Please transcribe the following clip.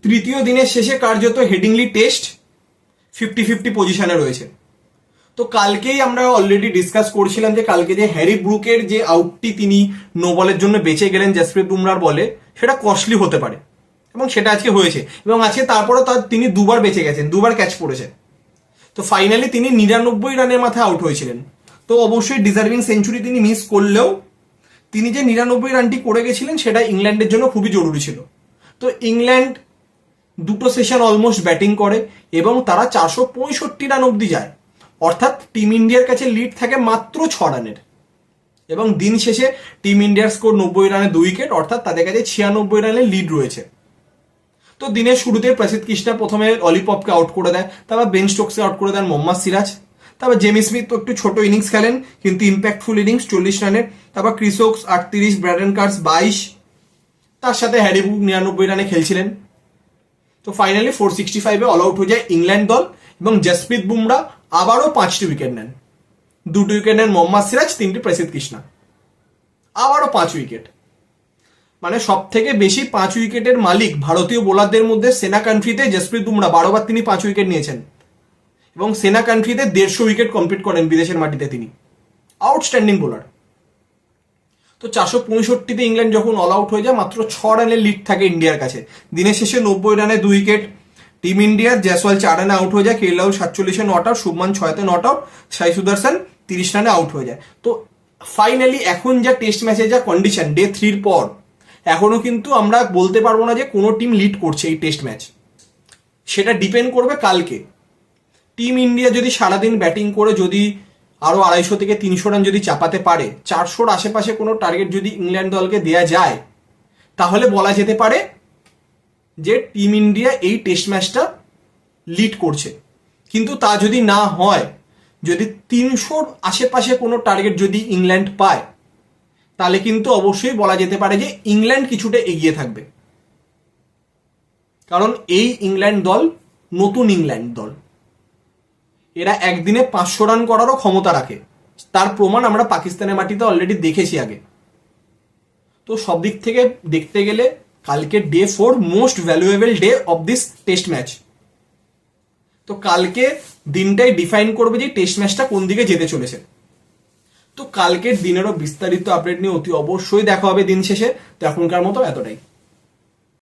তৃতীয় দিনের শেষে কার্যত হেডিংলি টেস্ট 50-50 পজিশনে রয়েছে। তো কালকেই আমরা অলরেডি ডিসকাস করছিলাম যে কালকে যে হ্যারি ব্রুকের যে আউটটি তিনি নো বলের জন্য বেঁচে গেলেন জসপ্রীত বুমরার বলে, সেটা কস্টলি হতে পারে, এবং সেটা আজকে হয়েছে। এবং আজকে তারপরেও তিনি দুবার বেঁচে গেছেন, দুবার ক্যাচ পড়েছে। তো ফাইনালি তিনি 99 রানের মাথায় আউট হয়েছিলেন। তো অবশ্যই ডিজার্ভিং সেঞ্চুরি তিনি মিস করলেও তিনি যে 99 রানটি করে গেছিলেন সেটা ইংল্যান্ডের জন্য খুবই জরুরি ছিল। তো ইংল্যান্ড দুটো সেশন অলমোস্ট ব্যাটিং করে এবং তারা 465 রান অব্দি যায়, অর্থাৎ টিম ইন্ডিয়ার কাছে লিড থাকে মাত্র 6 রানের। এবং দিন শেষে টিম ইন্ডিয়ার স্কোর 90 রানে 2 উইকেট, অর্থাৎ তাদের কাছে 96 রানের লিড রয়েছে। তো দিনের শুরুতে প্রসিদ্ধ কৃষ্ণা প্রথমে অলিপপকে আউট করে দেয়, তারপর বেন স্টোকসকে আউট করে দেন মোহাম্মদ সিরাজ, তারপর জেমি স্মিথ তো একটু ছোট ইনিংস খেলেন কিন্তু ইম্প্যাক্টফুল ইনিংস 40 রানের, তারপর ক্রিস ওকস 38, ব্র্যাডন কার্স 22, তার সাথে হ্যারি ব্রুক 99 রানে খেলছিলেন। তো ফাইনালি 465-এ অল আউট হয়ে যায় ইংল্যান্ড দল এবং জসপ্রীত বুমরা আবারও 5টি উইকেট নেন। 2টি উইকেট নেন মোহাম্মদ সিরাজ, 3টি প্রসিদ্ধ কৃষ্ণা, আবারও 5 উইকেট। মানে সব থেকে বেশি 5 উইকেটের মালিক ভারতীয় বোলারদের মধ্যে সেনা কান্ট্রিতে জসপ্রীত বুমরা 12 বার তিনি 5 উইকেট নিয়েছেন এবং সেনা কান্ট্রিতে 150 উইকেট কমপ্লিট করেন বিদেশের মাটিতে তিনি। Outstanding bowler. তো 465-তে ইংল্যান্ড যখন অল আউট হয়ে যায়, মাত্র 6 রানের লিড থাকে ইন্ডিয়ার কাছে। দিনের শেষে 90 রানে 2 উইকেট টিম ইন্ডিয়ার। জয়সওয়াল 4 রানে আউট হয়ে যায়, কে এল রাহুল 47-এ নট আউট, শুভমান 6-তে নট আউট, সাই সুদর্শন 30 রানে আউট হয়ে যায়। তো ফাইনালি এখন যা টেস্ট ম্যাচের যা কন্ডিশন ডে 3-র পর, এখনো কিন্তু আমরা বলতে পারবো না যে কোনো টিম লিড করছে এই টেস্ট ম্যাচ। সেটা ডিপেন্ড করবে কালকে। টিম ইন্ডিয়া যদি সারাদিন ব্যাটিং করে যদি আরো 250 থেকে 300 রান যদি চাপাতে পারে, 400-র আশেপাশে কোনো টার্গেট যদি ইংল্যান্ড দলকে দেয়া যায়, তাহলে বলা যেতে পারে যে টিম ইন্ডিয়া এই টেস্ট ম্যাচটা লিড করছে। কিন্তু তা যদি না হয়, যদি 300-র আশেপাশে কোনো টার্গেট যদি ইংল্যান্ড পায়, তাহলে কিন্তু অবশ্যই বলা যেতে পারে যে ইংল্যান্ড কিছুটা এগিয়ে থাকবে। কারণ এই ইংল্যান্ড দল নতুন ইংল্যান্ড দল, এরা একদিনে 500 রান করারও ক্ষমতা রাখে। তার প্রমাণ আমরা পাকিস্তানের মাটিতে অলরেডি দেখেছি আগে। তো সব দিক থেকে দেখতে গেলে কালকে day 4 most valuable day of this test match. তো কালকে দিনটাই ডিফাইন করবে যে টেস্ট ম্যাচটা কোন দিকে যেতে চলেছে। তো কালকের দিনেরও বিস্তারিত আপডেট নিয়ে অতি অবশ্যই দেখা হবে দিন শেষে। তো এখনকার মতো এতটাই।